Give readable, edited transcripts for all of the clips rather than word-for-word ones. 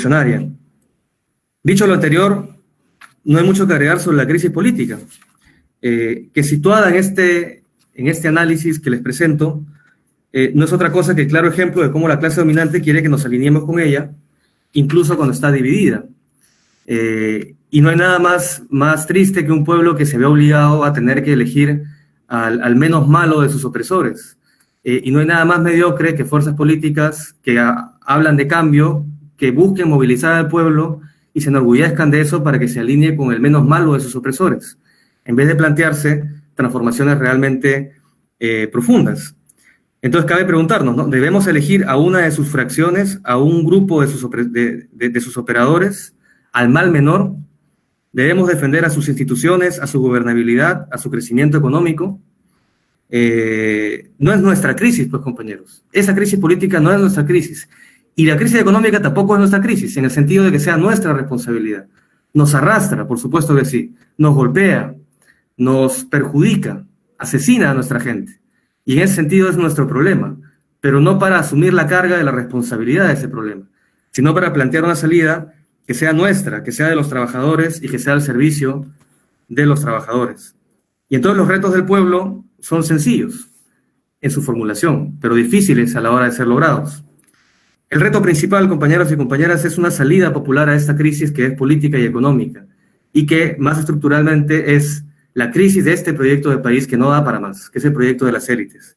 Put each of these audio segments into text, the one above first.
revolucionaria. Dicho lo anterior, no hay mucho que agregar sobre la crisis política, que situada en este análisis que les presento, no es otra cosa que el claro ejemplo de cómo la clase dominante quiere que nos alineemos con ella, incluso cuando está dividida. Y no hay nada más triste que un pueblo que se ve obligado a tener que elegir al menos malo de sus opresores. Y no hay nada más mediocre que fuerzas políticas que hablan de cambio, que busquen movilizar al pueblo y se enorgullezcan de eso para que se alinee con el menos malo de sus opresores, en vez de plantearse transformaciones realmente profundas. Entonces cabe preguntarnos, ¿no? ¿Debemos elegir a una de sus fracciones, a un grupo de sus operadores, al mal menor? ¿Debemos defender a sus instituciones, a su gobernabilidad, a su crecimiento económico? No es nuestra crisis, pues, compañeros. Esa crisis política no es nuestra crisis. Y la crisis económica tampoco es nuestra crisis, en el sentido de que sea nuestra responsabilidad. Nos arrastra, por supuesto que sí. Nos golpea, nos perjudica, asesina a nuestra gente. Y en ese sentido es nuestro problema, pero no para asumir la carga de la responsabilidad de ese problema, sino para plantear una salida que sea nuestra, que sea de los trabajadores y que sea al servicio de los trabajadores. Y entonces los retos del pueblo son sencillos en su formulación, pero difíciles a la hora de ser logrados. El reto principal, compañeros y compañeras, es una salida popular a esta crisis que es política y económica, y que más estructuralmente es la crisis de este proyecto de país que no da para más, que es el proyecto de las élites.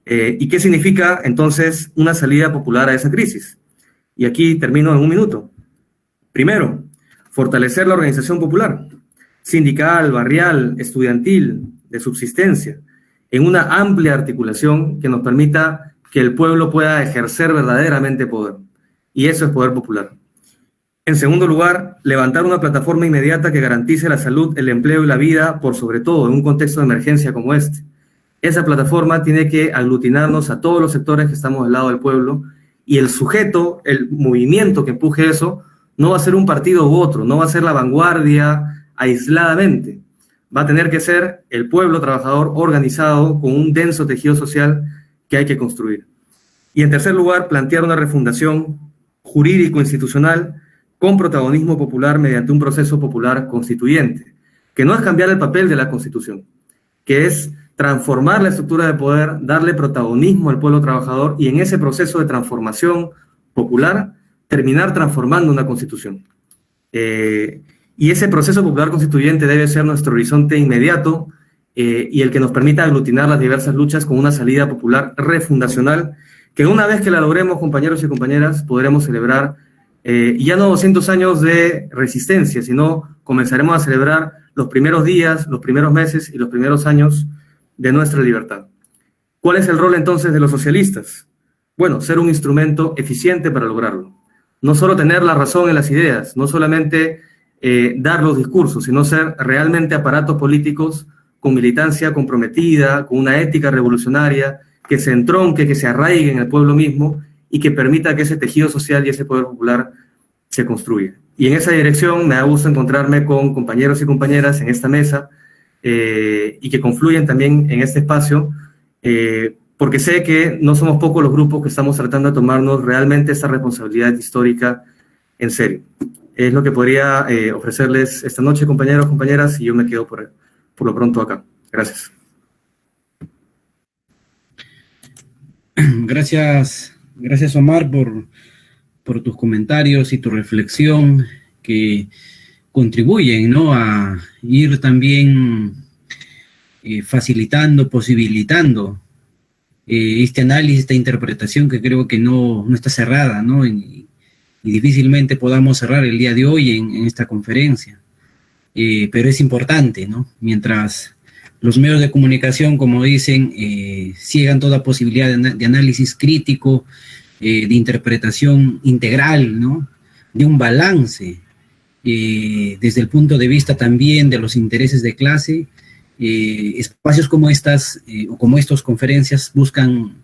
¿Y qué significa entonces una salida popular a esa crisis? Y aquí termino en un minuto. Primero, fortalecer la organización popular, sindical, barrial, estudiantil, de subsistencia, en una amplia articulación que nos permita que el pueblo pueda ejercer verdaderamente poder. Y eso es poder popular. En segundo lugar, levantar una plataforma inmediata que garantice la salud, el empleo y la vida, por sobre todo en un contexto de emergencia como este. Esa plataforma tiene que aglutinarnos a todos los sectores que estamos del lado del pueblo, y el sujeto, el movimiento que empuje eso, no va a ser un partido u otro, no va a ser la vanguardia aisladamente. Va a tener que ser el pueblo trabajador organizado con un denso tejido social que hay que construir. Y en tercer lugar, plantear una refundación jurídico-institucional con protagonismo popular mediante un proceso popular constituyente, que no es cambiar el papel de la Constitución, que es transformar la estructura de poder, darle protagonismo al pueblo trabajador y en ese proceso de transformación popular terminar transformando una Constitución. Y ese proceso popular constituyente debe ser nuestro horizonte inmediato y el que nos permita aglutinar las diversas luchas con una salida popular refundacional, que una vez que la logremos, compañeros y compañeras, podremos celebrar ya no 200 años de resistencia, sino comenzaremos a celebrar los primeros días, los primeros meses y los primeros años de nuestra libertad. ¿Cuál es el rol entonces de los socialistas? Bueno, ser un instrumento eficiente para lograrlo. No solo tener la razón en las ideas, no solamente dar los discursos, sino ser realmente aparatos políticos con militancia comprometida, con una ética revolucionaria, que se entronque, que se arraigue en el pueblo mismo y que permita que ese tejido social y ese poder popular se construya. Y en esa dirección me da gusto encontrarme con compañeros y compañeras en esta mesa y que confluyen también en este espacio, porque sé que no somos pocos los grupos que estamos tratando de tomarnos realmente esta responsabilidad histórica en serio. Es lo que podría ofrecerles esta noche, compañeros, compañeras, y yo me quedo por lo pronto acá. Gracias. Gracias Omar por tus comentarios y tu reflexión que contribuyen, ¿no?, a ir también facilitando, posibilitando este análisis, esta interpretación que creo que no está cerrada, ¿no? Y difícilmente podamos cerrar el día de hoy en esta conferencia. Pero es importante, ¿no? Mientras los medios de comunicación, como dicen, ciegan toda posibilidad de análisis crítico, de interpretación integral, ¿no?, de un balance, desde el punto de vista también de los intereses de clase, espacios como estas, o como estas conferencias buscan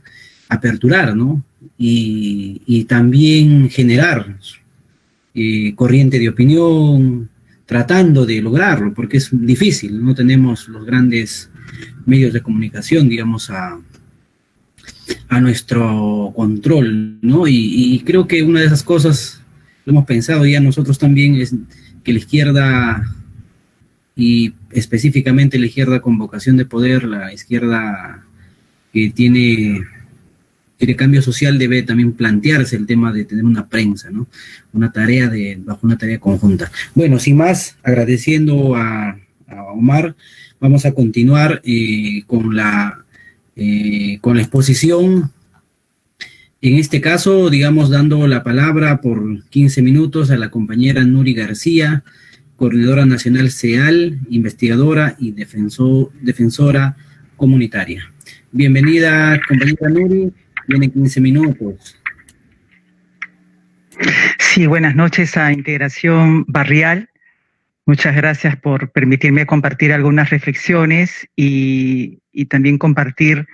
aperturar, ¿no?, y también generar corriente de opinión, tratando de lograrlo, porque es difícil, no tenemos los grandes medios de comunicación, digamos, a nuestro control, ¿no? Y creo que una de esas cosas lo hemos pensado ya nosotros también, es que la izquierda, y específicamente la izquierda con vocación de poder, la izquierda que tiene cambio social, debe también plantearse el tema de tener una prensa, ¿no? Bajo una tarea conjunta. Bueno, sin más, agradeciendo a Omar, vamos a continuar con la exposición. En este caso, digamos, dando la palabra por 15 minutos a la compañera Nuri García, coordinadora nacional CEAL, investigadora y defensora comunitaria. Bienvenida, compañera Nuri, tiene 15 minutos. Sí, buenas noches a Integración Barrial. Muchas gracias por permitirme compartir algunas reflexiones y también compartir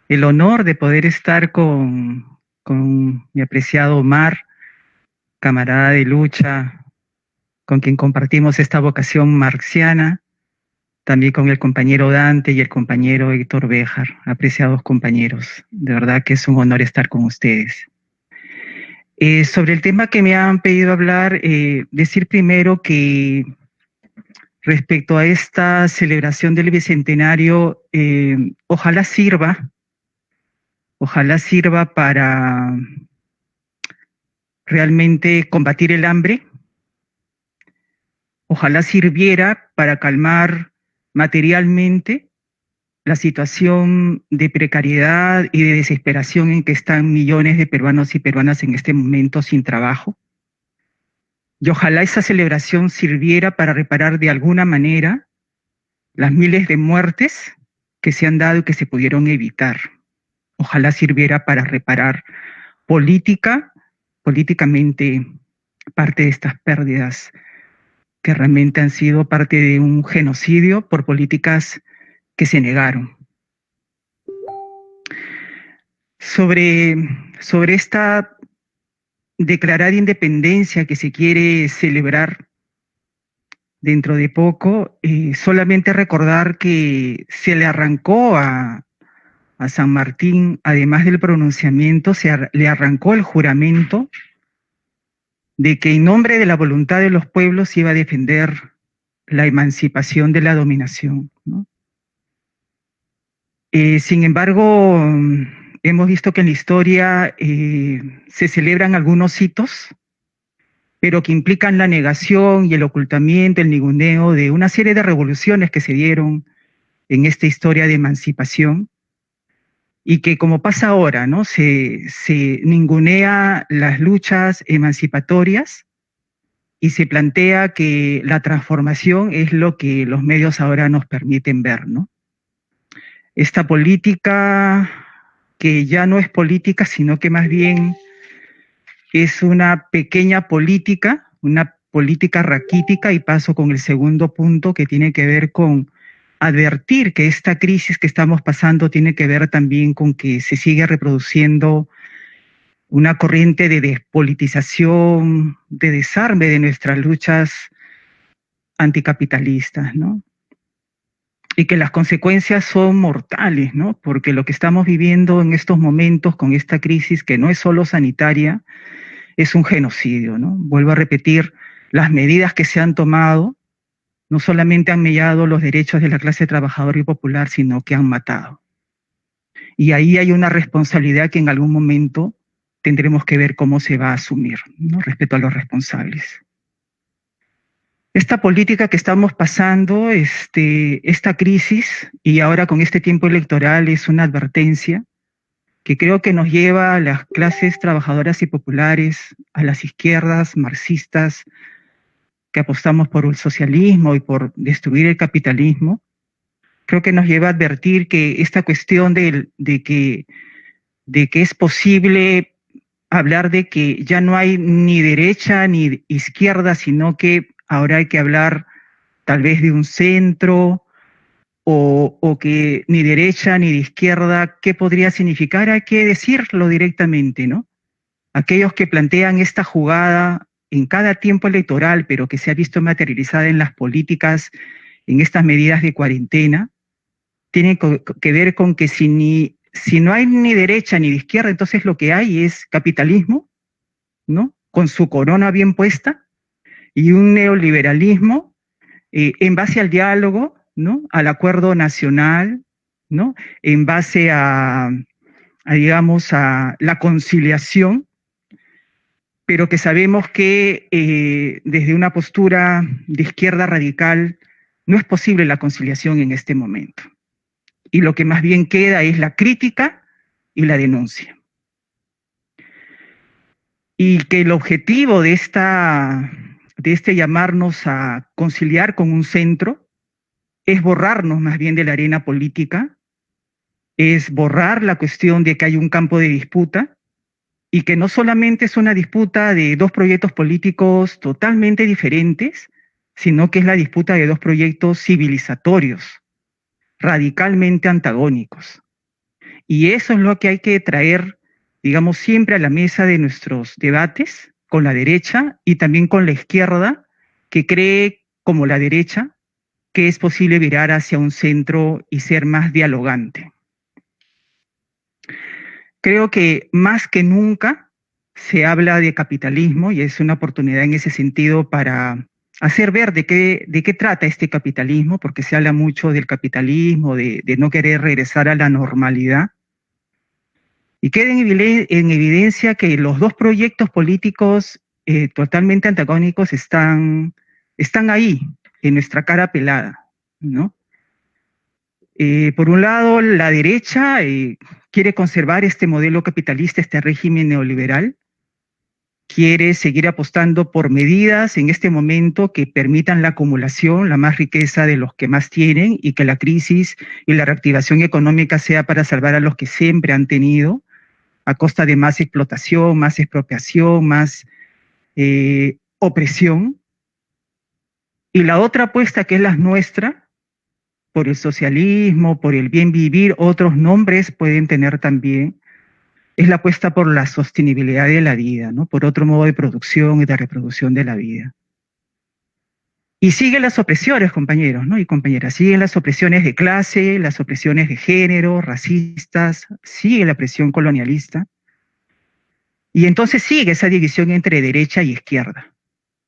el honor de poder estar con mi apreciado Omar, camarada de lucha, con quien compartimos esta vocación marxiana, también con el compañero Dante y el compañero Héctor Béjar, apreciados compañeros. De verdad que es un honor estar con ustedes. Sobre el tema que me han pedido hablar, decir primero que respecto a esta celebración del Bicentenario, ojalá sirva para realmente combatir el hambre, ojalá sirviera para calmar materialmente la situación de precariedad y de desesperación en que están millones de peruanos y peruanas en este momento sin trabajo. Y ojalá esa celebración sirviera para reparar de alguna manera las miles de muertes que se han dado y que se pudieron evitar. Ojalá sirviera para reparar políticamente parte de estas pérdidas que realmente han sido parte de un genocidio por políticas que se negaron. Sobre esta declarada independencia que se quiere celebrar dentro de poco, solamente recordar que se le arrancó a San Martín, además del pronunciamiento, le arrancó el juramento de que en nombre de la voluntad de los pueblos iba a defender la emancipación de la dominación, ¿no? Sin embargo, hemos visto que en la historia se celebran algunos hitos, pero que implican la negación y el ocultamiento, el ninguneo de una serie de revoluciones que se dieron en esta historia de emancipación, y que, como pasa ahora, ¿no? Se ningunea las luchas emancipatorias y se plantea que la transformación es lo que los medios ahora nos permiten ver, ¿no? Esta política que ya no es política, sino que más bien es una pequeña política, una política raquítica, y paso con el segundo punto que tiene que ver con advertir que esta crisis que estamos pasando tiene que ver también con que se sigue reproduciendo una corriente de despolitización, de desarme de nuestras luchas anticapitalistas, ¿no? Y que las consecuencias son mortales, ¿no? Porque lo que estamos viviendo en estos momentos con esta crisis, que no es solo sanitaria, es un genocidio, ¿no? Vuelvo a repetir, las medidas que se han tomado no solamente han mellado los derechos de la clase trabajadora y popular, sino que han matado. Y ahí hay una responsabilidad que en algún momento tendremos que ver cómo se va a asumir, ¿no? Respecto a los responsables. Esta política que estamos pasando, esta crisis, y ahora con este tiempo electoral, es una advertencia que creo que nos lleva a las clases trabajadoras y populares, a las izquierdas marxistas, que apostamos por el socialismo y por destruir el capitalismo. Creo que nos lleva a advertir que esta cuestión de que es posible hablar de que ya no hay ni derecha ni izquierda, sino que ahora hay que hablar tal vez de un centro, o que ni derecha ni de izquierda, ¿qué podría significar? Hay que decirlo directamente, ¿no? Aquellos que plantean esta jugada en cada tiempo electoral, pero que se ha visto materializada en las políticas, en estas medidas de cuarentena, tienen que ver con que si no hay ni derecha ni de izquierda, entonces lo que hay es capitalismo, ¿no? con su corona bien puesta, y un neoliberalismo en base al diálogo, ¿no? Al acuerdo nacional, ¿no? En base digamos, a la conciliación, pero que sabemos que desde una postura de izquierda radical no es posible la conciliación en este momento. Y lo que más bien queda es la crítica y la denuncia. Y que el objetivo de este llamarnos a conciliar con un centro es borrarnos más bien de la arena política, es borrar la cuestión de que hay un campo de disputa y que no solamente es una disputa de dos proyectos políticos totalmente diferentes, sino que es la disputa de dos proyectos civilizatorios, radicalmente antagónicos. Y eso es lo que hay que traer, digamos, siempre a la mesa de nuestros debates con la derecha y también con la izquierda, que cree, como la derecha, que es posible virar hacia un centro y ser más dialogante. Creo que más que nunca se habla de capitalismo y es una oportunidad en ese sentido para hacer ver de qué trata este capitalismo, porque se habla mucho del capitalismo, de no querer regresar a la normalidad. Y queda en evidencia que los dos proyectos políticos totalmente antagónicos están ahí, en nuestra cara pelada, ¿no? Por un lado, la derecha quiere conservar este modelo capitalista, este régimen neoliberal, quiere seguir apostando por medidas en este momento que permitan la acumulación, la más riqueza de los que más tienen y que la crisis y la reactivación económica sea para salvar a los que siempre han tenido, a costa de más explotación, más expropiación, más opresión. Y la otra apuesta, que es la nuestra, por el socialismo, por el bien vivir, otros nombres pueden tener también, es la apuesta por la sostenibilidad de la vida, ¿no? Por otro modo de producción y de reproducción de la vida. Y siguen las opresiones, compañeros, ¿no? Y compañeras, siguen las opresiones de clase, las opresiones de género, racistas, sigue la presión colonialista. Y entonces sigue esa división entre derecha y izquierda.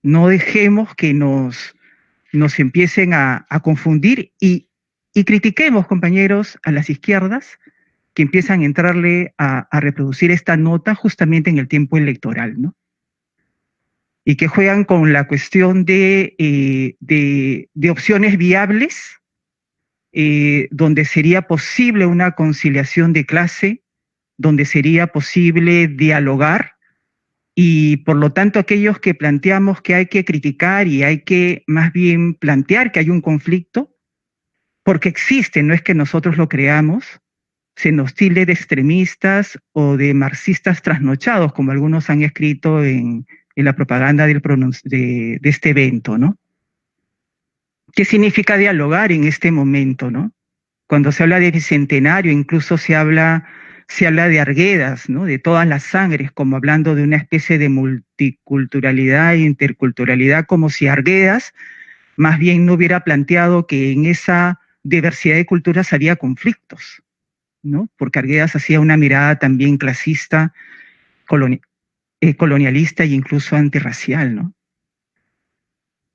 No dejemos que nos empiecen a confundir y critiquemos, compañeros, a las izquierdas que empiezan a entrarle a reproducir esta nota justamente en el tiempo electoral, ¿no? Y que juegan con la cuestión de opciones viables, donde sería posible una conciliación de clase, donde sería posible dialogar, y por lo tanto aquellos que planteamos que hay que criticar y hay que más bien plantear que hay un conflicto, porque existe, no es que nosotros lo creamos, se nos tilde de extremistas o de marxistas trasnochados, como algunos han escrito en la propaganda de este evento, ¿no? ¿Qué significa dialogar en este momento, no? Cuando se habla de bicentenario, incluso se habla de Arguedas, ¿no? De todas las sangres, como hablando de una especie de multiculturalidad e interculturalidad, como si Arguedas más bien no hubiera planteado que en esa diversidad de culturas había conflictos, ¿no? Porque Arguedas hacía una mirada también clasista, colonialista e incluso antirracial, ¿no?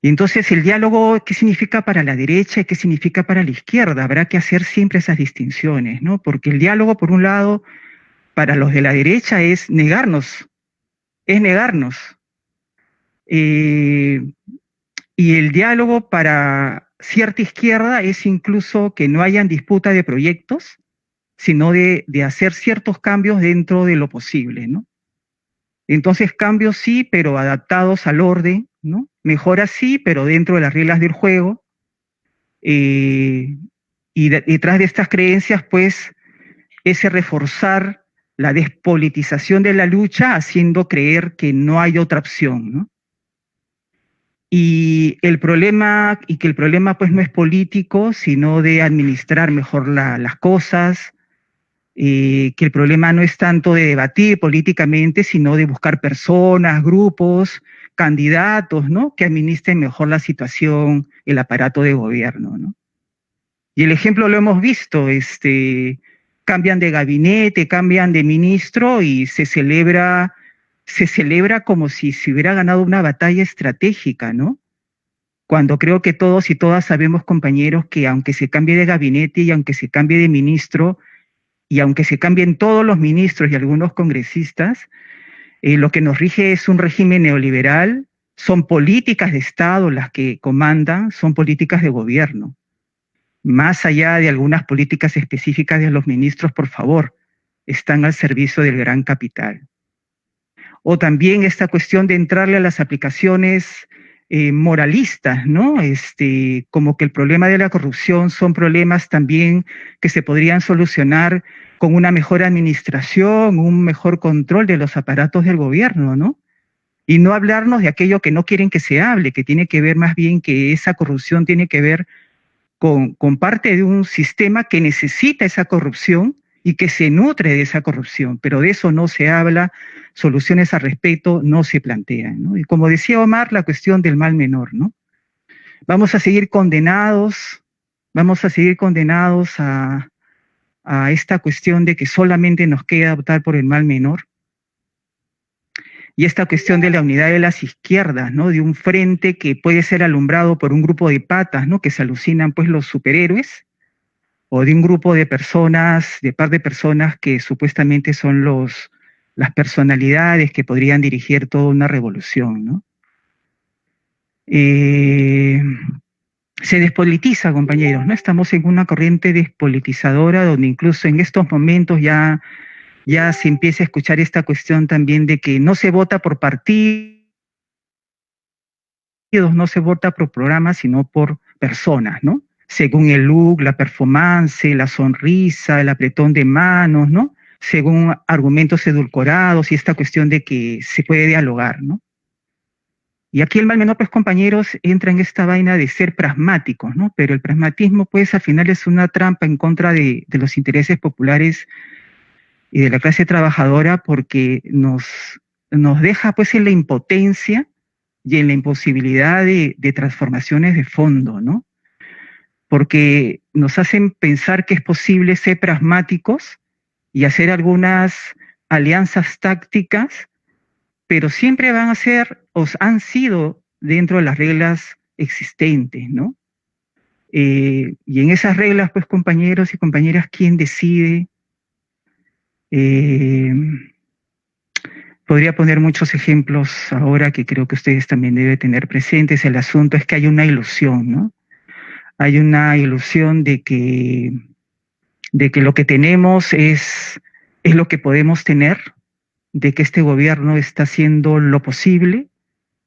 Y entonces el diálogo, ¿qué significa para la derecha y qué significa para la izquierda? Habrá que hacer siempre esas distinciones, ¿no? Porque el diálogo, por un lado, para los de la derecha es negarnos, es negarnos. Y el diálogo para cierta izquierda es incluso que no hayan disputa de proyectos, sino de hacer ciertos cambios dentro de lo posible, ¿no? Entonces cambios sí, pero adaptados al orden, ¿no? Mejoras sí, pero dentro de las reglas del juego. Y detrás de estas creencias, pues, ese reforzar la despolitización de la lucha, haciendo creer que no hay otra opción, ¿no? Y que el problema pues no es político, sino de administrar mejor las cosas, que el problema no es tanto de debatir políticamente, sino de buscar personas, grupos, candidatos, ¿no? Que administren mejor la situación, el aparato de gobierno, ¿no? Y el ejemplo lo hemos visto, cambian de gabinete, cambian de ministro y se celebra se celebra como si se hubiera ganado una batalla estratégica, ¿no? Cuando creo que todos y todas sabemos, compañeros, que aunque se cambie de gabinete y aunque se cambie de ministro, y aunque se cambien todos los ministros y algunos congresistas, lo que nos rige es un régimen neoliberal, son políticas de Estado las que comandan, son políticas de gobierno. Más allá de algunas políticas específicas de los ministros, por favor, están al servicio del gran capital. O también esta cuestión de entrarle a las aplicaciones moralistas, ¿no? Como que el problema de la corrupción son problemas también que se podrían solucionar con una mejor administración, un mejor control de los aparatos del gobierno, ¿no? Y no hablarnos de aquello que no quieren que se hable, que tiene que ver más bien que esa corrupción tiene que ver con parte de un sistema que necesita esa corrupción y que se nutre de esa corrupción, pero de eso no se habla, soluciones al respecto no se plantean, ¿no? Y como decía Omar, la cuestión del mal menor, ¿no? Vamos a seguir condenados a esta cuestión de que solamente nos queda optar por el mal menor, y esta cuestión de la unidad de las izquierdas, ¿no? De un frente que puede ser alumbrado por un grupo de patas, ¿no? Que se alucinan pues los superhéroes, o de un grupo de personas, de par de personas que supuestamente son las personalidades que podrían dirigir toda una revolución, ¿no? Se despolitiza, compañeros, ¿no? Estamos en una corriente despolitizadora donde incluso en estos momentos ya se empieza a escuchar esta cuestión también de que no se vota por partidos, no se vota por programas, sino por personas, ¿no? Según el look, la performance, la sonrisa, el apretón de manos, ¿no? Según argumentos edulcorados y esta cuestión de que se puede dialogar, ¿no? Y aquí el mal menor, pues, compañeros, entra en esta vaina de ser pragmáticos, ¿no? Pero el pragmatismo, pues, al final es una trampa en contra de los intereses populares y de la clase trabajadora, porque nos deja, pues, en la impotencia y en la imposibilidad de transformaciones de fondo, ¿no? Porque nos hacen pensar que es posible ser pragmáticos y hacer algunas alianzas tácticas, pero siempre van a ser, o han sido dentro de las reglas existentes, ¿no? Y en esas reglas, pues, compañeros y compañeras, ¿quién decide? Podría poner muchos ejemplos ahora que creo que ustedes también deben tener presentes. El asunto es que hay una ilusión, ¿no? Hay una ilusión de que lo que tenemos es lo que podemos tener, de que este gobierno está haciendo lo posible,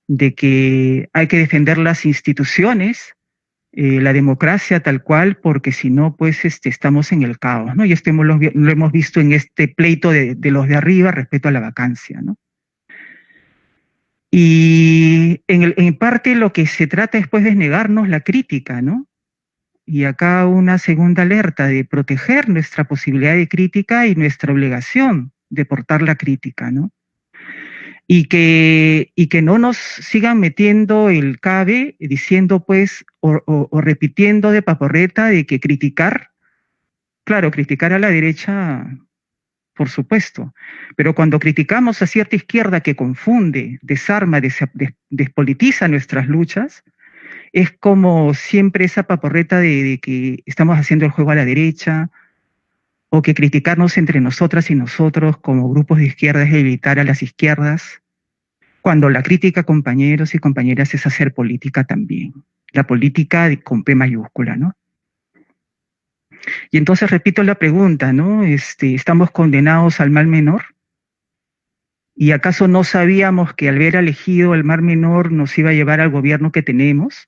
de que hay que defender las instituciones, la democracia tal cual, porque si no, pues estamos en el caos, ¿no? Y lo hemos visto en este pleito de los de arriba respecto a la vacancia, ¿no? Y en parte lo que se trata después es negarnos la crítica, ¿no? Y acá una segunda alerta de proteger nuestra posibilidad de crítica y nuestra obligación de portar la crítica, ¿no? Y que no nos sigan metiendo el cabe diciendo, pues, o repitiendo de paporreta de que criticar, claro, criticar a la derecha, por supuesto, pero cuando criticamos a cierta izquierda que confunde, desarma, despolitiza nuestras luchas, es como siempre esa paporreta de que estamos haciendo el juego a la derecha, o que criticarnos entre nosotras y nosotros como grupos de izquierda es evitar a las izquierdas, cuando la crítica, compañeros y compañeras, es hacer política también. La política con P mayúscula, ¿no? Y entonces repito la pregunta, ¿no? ¿Estamos condenados al mal menor? ¿Y acaso no sabíamos que al haber elegido el mal menor nos iba a llevar al gobierno que tenemos?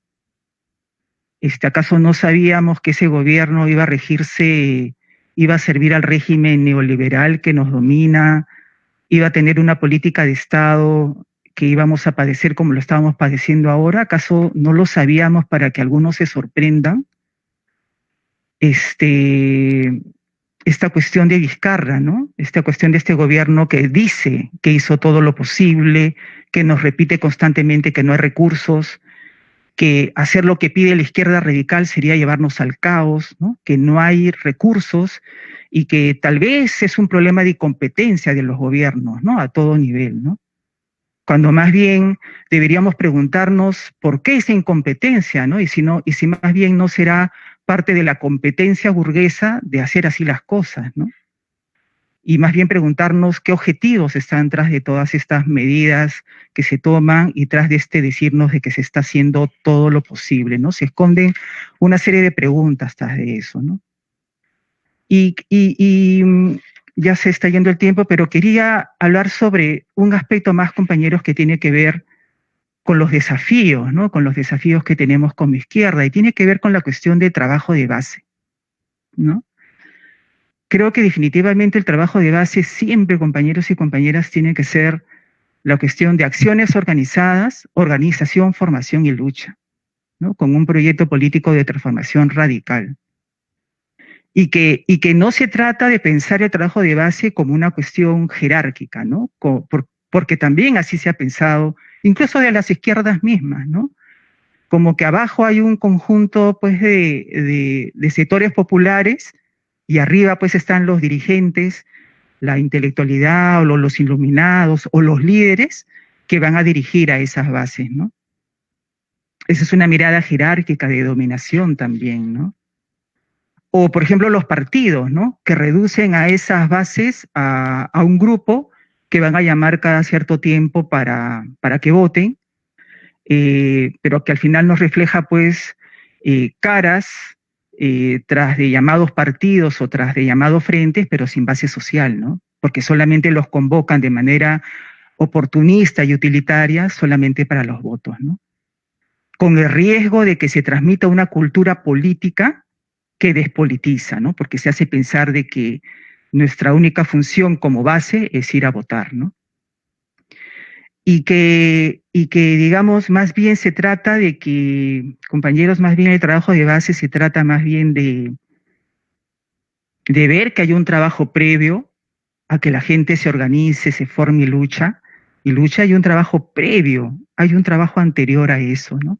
¿Acaso no sabíamos que ese gobierno iba a regirse, iba a servir al régimen neoliberal que nos domina, iba a tener una política de Estado que íbamos a padecer como lo estábamos padeciendo ahora? ¿Acaso no lo sabíamos para que algunos se sorprendan? Esta cuestión de Vizcarra, ¿no? Esta cuestión de este gobierno que dice que hizo todo lo posible, que nos repite constantemente que no hay recursos, que hacer lo que pide la izquierda radical sería llevarnos al caos, ¿no? Que no hay recursos y que tal vez es un problema de incompetencia de los gobiernos, ¿no? A todo nivel, ¿no? cuando más bien deberíamos preguntarnos por qué esa incompetencia, ¿no? Y si más bien no será parte de la competencia burguesa de hacer así las cosas, ¿no? Y más bien preguntarnos qué objetivos están tras de todas estas medidas que se toman y tras de decirnos de que se está haciendo todo lo posible, ¿no? Se esconden una serie de preguntas tras de eso, ¿no? Ya se está yendo el tiempo, pero quería hablar sobre un aspecto más, compañeros, que tiene que ver con los desafíos, ¿no? Con los desafíos que tenemos como izquierda, y tiene que ver con la cuestión de trabajo de base, ¿no? Creo que definitivamente el trabajo de base siempre, compañeros y compañeras, tiene que ser la cuestión de acciones organizadas, organización, formación y lucha, ¿no? Con un proyecto político de transformación radical. Y que no se trata de pensar el trabajo de base como una cuestión jerárquica, ¿no? Porque también así se ha pensado, incluso de las izquierdas mismas, ¿no? Como que abajo hay un conjunto, pues, de sectores populares y arriba, pues, están los dirigentes, la intelectualidad o los iluminados o los líderes que van a dirigir a esas bases, ¿no? Esa es una mirada jerárquica de dominación también, ¿no? O, por ejemplo, los partidos, ¿no? Que reducen a esas bases a un grupo que van a llamar cada cierto tiempo para que voten, pero que al final nos refleja, pues, caras tras de llamados partidos o tras de llamados frentes, pero sin base social, ¿no? Porque solamente los convocan de manera oportunista y utilitaria solamente para los votos, ¿no? Con el riesgo de que se transmita una cultura política que despolitiza, ¿no? Porque se hace pensar de que nuestra única función como base es ir a votar, ¿no? Y que digamos, más bien se trata de que, compañeros, más bien el trabajo de base se trata más bien de ver que hay un trabajo previo a que la gente se organice, se forme y lucha, hay un trabajo previo, hay un trabajo anterior a eso, ¿no?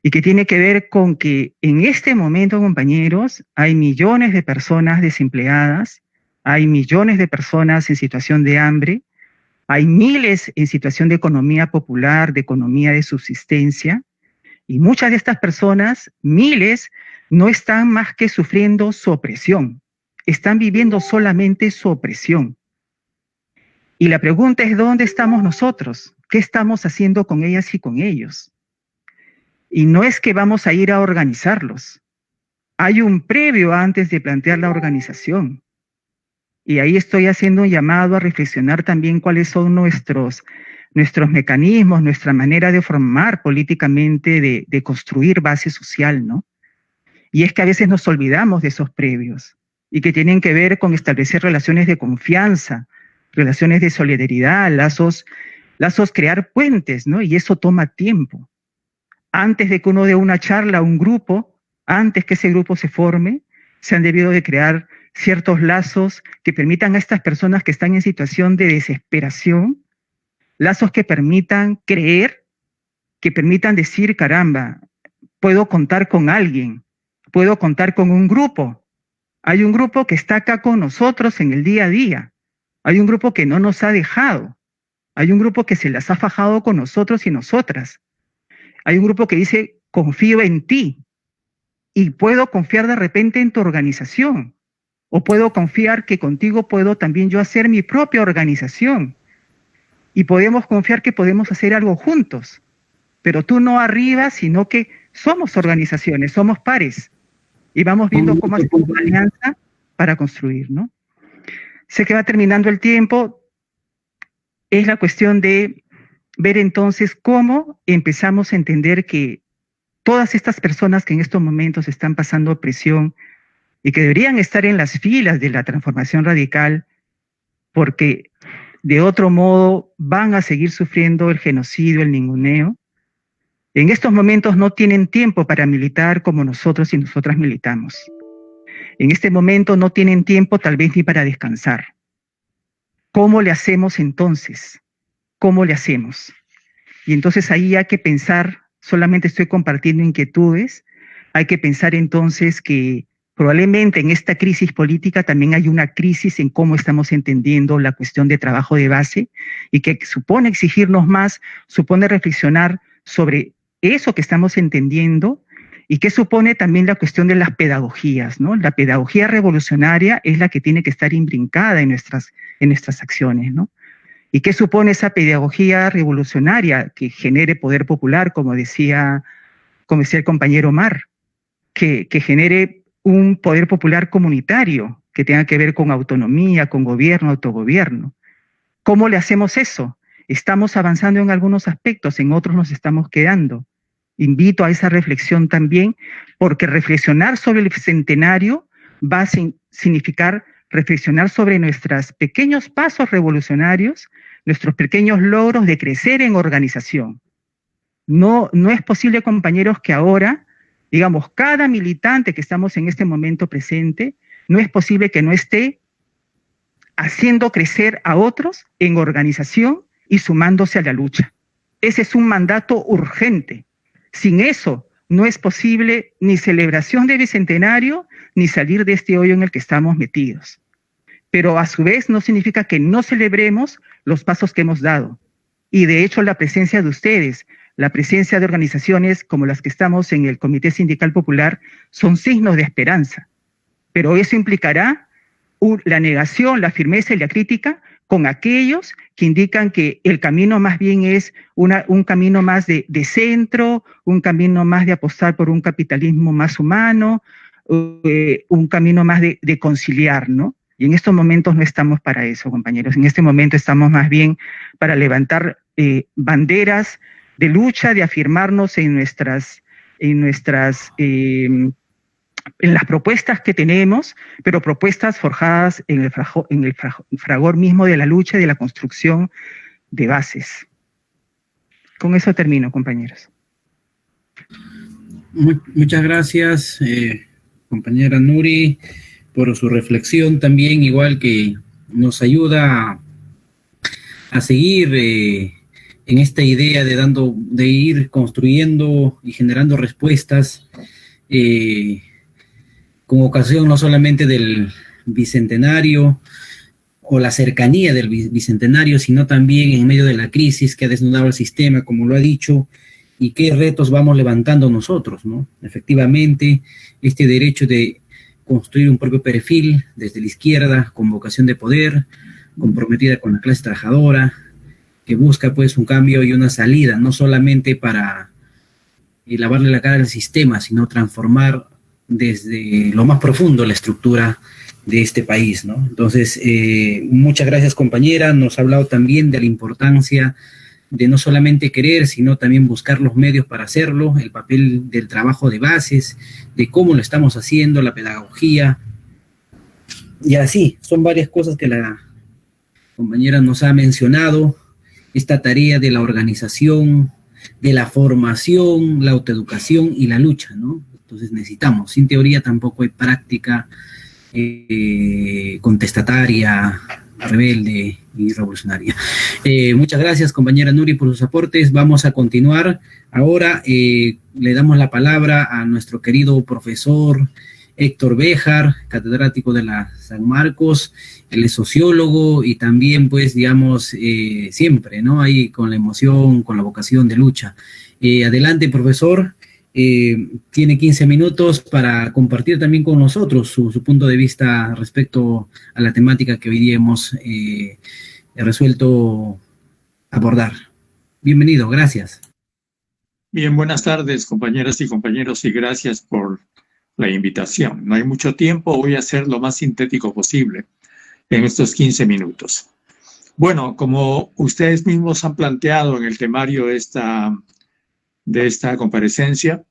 Y que tiene que ver con que en este momento, compañeros, hay millones de personas desempleadas, hay millones de personas en situación de hambre, hay miles en situación de economía popular, de economía de subsistencia, y muchas de estas personas, miles, no están más que sufriendo su opresión, están viviendo solamente su opresión. Y la pregunta es, ¿dónde estamos nosotros? ¿Qué estamos haciendo con ellas y con ellos? Y no es que vamos a ir a organizarlos. Hay un previo antes de plantear la organización. Y ahí estoy haciendo un llamado a reflexionar también cuáles son nuestros mecanismos, nuestra manera de formar políticamente, de construir base social, ¿no? Y es que a veces nos olvidamos de esos previos y que tienen que ver con establecer relaciones de confianza, relaciones de solidaridad, lazos, crear puentes, ¿no? Y eso toma tiempo. Antes de que uno dé una charla a un grupo, antes que ese grupo se forme, se han debido de crear ciertos lazos que permitan a estas personas que están en situación de desesperación, lazos que permitan creer, que permitan decir, caramba, puedo contar con alguien, puedo contar con un grupo. Hay un grupo que está acá con nosotros en el día a día. Hay un grupo que no nos ha dejado. Hay un grupo que se las ha fajado con nosotros y nosotras. Hay un grupo que dice, confío en ti y puedo confiar de repente en tu organización. O puedo confiar que contigo puedo también yo hacer mi propia organización. Y podemos confiar que podemos hacer algo juntos. Pero tú no arriba, sino que somos organizaciones, somos pares. Y vamos viendo cómo hacemos una alianza para construir, ¿no? Sé que va terminando el tiempo. Es la cuestión de ver entonces cómo empezamos a entender que todas estas personas que en estos momentos están pasando opresión y que deberían estar en las filas de la transformación radical, porque de otro modo van a seguir sufriendo el genocidio, el ninguneo, en estos momentos no tienen tiempo para militar como nosotros y nosotras militamos. En este momento no tienen tiempo tal vez ni para descansar. ¿Cómo le hacemos entonces? ¿Cómo le hacemos? Y entonces ahí hay que pensar, solamente estoy compartiendo inquietudes, hay que pensar entonces que Probablemente en esta crisis política también hay una crisis en cómo estamos entendiendo la cuestión de trabajo de base y que supone exigirnos más, supone reflexionar sobre eso que estamos entendiendo y que supone también la cuestión de las pedagogías, ¿no? La pedagogía revolucionaria es la que tiene que estar imbrincada en nuestras acciones, ¿no? ¿Y qué supone esa pedagogía revolucionaria que genere poder popular, como decía el compañero Omar, que genere un poder popular comunitario que tenga que ver con autonomía, con gobierno, autogobierno? ¿Cómo le hacemos eso? Estamos avanzando en algunos aspectos, en otros nos estamos quedando. Invito a esa reflexión también, porque reflexionar sobre el bicentenario va a significar reflexionar sobre nuestros pequeños pasos revolucionarios, nuestros pequeños logros de crecer en organización. No es posible, compañeros, que ahora, digamos, cada militante que estamos en este momento presente, no es posible que no esté haciendo crecer a otros en organización y sumándose a la lucha. Ese es un mandato urgente. Sin eso no es posible ni celebración de bicentenario, ni salir de este hoyo en el que estamos metidos. Pero a su vez no significa que no celebremos los pasos que hemos dado. Y de hecho la presencia de ustedes, la presencia de organizaciones como las que estamos en el Comité Sindical Popular son signos de esperanza. Pero eso implicará la negación, la firmeza y la crítica con aquellos que indican que el camino más bien es un camino más de centro, un camino más de apostar por un capitalismo más humano, un camino más de conciliar, ¿no? Y en estos momentos no estamos para eso, compañeros. En este momento estamos más bien para levantar banderas de lucha, de afirmarnos en las propuestas que tenemos, pero propuestas forjadas en el fragor mismo de la lucha y de la construcción de bases. Con eso termino, compañeros. Muchas gracias, compañera Nuri, por su reflexión también, igual que nos ayuda a seguir en esta idea de ir construyendo y generando respuestas con ocasión no solamente del bicentenario o la cercanía del bicentenario, sino también en medio de la crisis que ha desnudado el sistema, como lo ha dicho, y qué retos vamos levantando nosotros, ¿no? Efectivamente, este derecho de construir un propio perfil desde la izquierda, con vocación de poder, comprometida con la clase trabajadora, que busca pues un cambio y una salida, no solamente para lavarle la cara al sistema, sino transformar desde lo más profundo la estructura de este país, ¿no? Entonces, muchas gracias, compañera. Nos ha hablado también de la importancia de no solamente querer, sino también buscar los medios para hacerlo, el papel del trabajo de bases, de cómo lo estamos haciendo, la pedagogía, y así, son varias cosas que la compañera nos ha mencionado, esta tarea de la organización, de la formación, la autoeducación y la lucha, ¿no? Entonces necesitamos, sin teoría tampoco hay práctica contestataria, rebelde y revolucionaria. Muchas gracias, compañera Nuri, por sus aportes. Vamos a continuar. Ahora le damos la palabra a nuestro querido profesor Héctor Béjar, catedrático de la San Marcos. Él es sociólogo y también, pues, digamos, siempre, ¿no? Ahí con la emoción, con la vocación de lucha. Adelante, profesor. Tiene 15 minutos para compartir también con nosotros su punto de vista respecto a la temática que hoy día hemos resuelto abordar. Bienvenido, gracias. Bien, buenas tardes, compañeras y compañeros, y gracias por la invitación. No hay mucho tiempo, voy a ser lo más sintético posible en estos 15 minutos. Bueno, como ustedes mismos han planteado en el temario de esta comparecencia,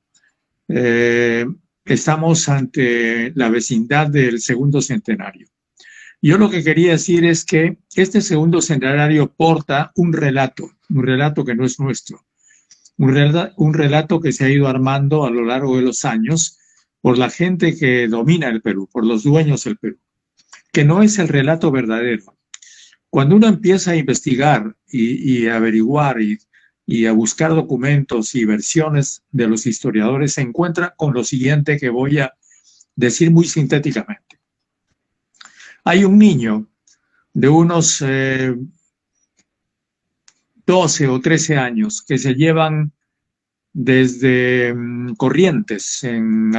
estamos ante la vecindad del segundo centenario. Yo lo que quería decir es que este segundo centenario porta un relato que no es nuestro, un relato que se ha ido armando a lo largo de los años por la gente que domina el Perú, por los dueños del Perú, que no es el relato verdadero. Cuando uno empieza a investigar y a averiguar y a buscar documentos y versiones de los historiadores, se encuentra con lo siguiente que voy a decir muy sintéticamente. Hay un niño de unos 12 o 13 años que se llevan desde Corrientes, en